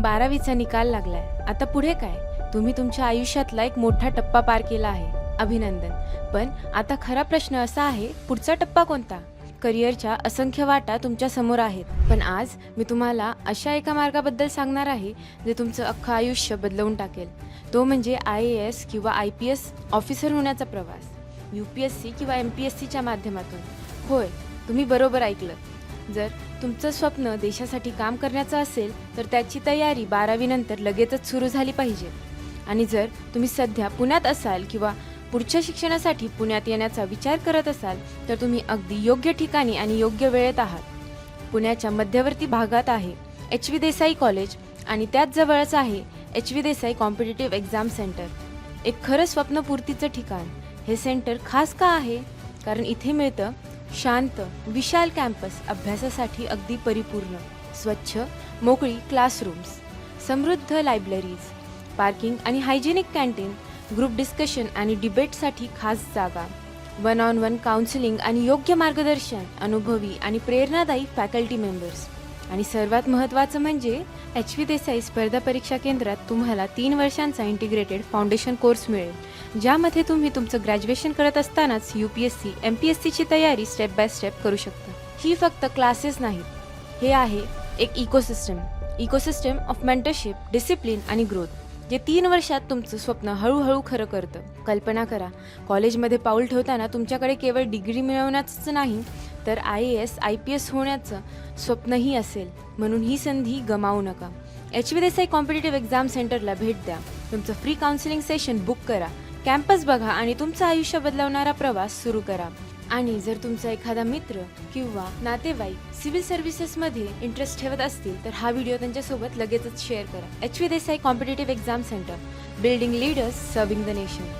12वीचा निकाल लागलाय. आता पुढे काय? तुम्ही तुमच्या आयुष्यातला एक मोठा टप्पा पार केला आहे. अभिनंदन. पण आता खरा प्रश्न असा आहे, पुढचा टप्पा कोणता? करिअरच्या असंख्य वाटा तुमच्या समोर आहेत. पण आज मी तुम्हाला अशा एका मार्गाबद्दल सांगणार आहे जे तुमचं अख्खं आयुष्य बदलवून टाकेल. तो म्हणजे IAS किंवा IPS ऑफिसर होण्याचा प्रवास. UPSC किंवा MPSCच्या माध्यमातून. होय, तुम्ही बरोबर ऐकलं. जर तुमचं स्वप्न देशासाठी काम करण्याचं असेल तर त्याची तयारी 12वी नंतर लगेचच सुरू झाली पाहिजे. आणि जर तुम्ही सध्या पुण्यात असाल किंवा पुढच्या शिक्षणासाठी पुण्यात येण्याचा विचार करत असाल तर तुम्ही अगदी योग्य ठिकाणी आणि योग्य वेळेत आहात. पुण्याच्या मध्यवर्ती भागात आहे HV देसाई कॉलेज आणि त्याच जवळच आहे HV Desai competitive exam centre. एक खरं स्वप्नपूर्तीचं ठिकाण. हे सेंटर खास का आहे? कारण इथे मिळतं शांत, विशाल कॅम्पस, अभ्यासासाठी अगदी परिपूर्ण, स्वच्छ, मोकळी क्लासरूम्स, समृद्ध लायब्ररीज, पार्किंग आणि हायजेनिक कॅन्टीन, ग्रुप डिस्कशन आणि डिबेटसाठी खास जागा, 1-on-1 काउन्सिलिंग आणि योग्य मार्गदर्शन, अनुभवी आणि प्रेरणादायी फॅकल्टी मेंबर्स. आणि सर्वात महत्त्वाचं म्हणजे HV देसाई स्पर्धा परीक्षा केंद्रात तुम्हाला 3 वर्षांचा इंटिग्रेटेड फाउंडेशन कोर्स मिळेल, ज्यामध्ये तुम्ही तुमचं ग्रॅज्युएशन करत असतानाच UPSC, MPSCची तयारी स्टेप बाय स्टेप करू शकता. ही फक्त क्लासेस नाहीत, हे आहे एक इकोसिस्टम ऑफ मेंटरशिप, डिसिप्लिन आणि ग्रोथ, जे 3 वर्षात तुमचं स्वप्न हळूहळू खरं करतं. कल्पना करा, कॉलेजमध्ये पाऊल ठेवताना तुमच्याकडे केवळ डिग्री मिळवण्याचंच नाही तर IAS, IPS होण्याचं स्वप्नही असेल. म्हणून ही संधी गमावू नका. HV देसाई कॉम्पिटिटिव्ह एक्झाम सेंटरला भेट द्या, तुमचं फ्री काउन्सिलिंग सेशन बुक करा, कॅम्पस बघा आणि तुमचं आयुष्य बदलवणारा प्रवास सुरू करा. आणि जर तुमचा एखादा मित्र किंवा नातेवाईक सिव्हिल सर्व्हिसेसमध्ये इंटरेस्ट ठेवत असतील तर हा व्हिडिओ त्यांच्यासोबत लगेचच शेअर करा. HV Desai competitive exam centre, building leaders, serving the nation.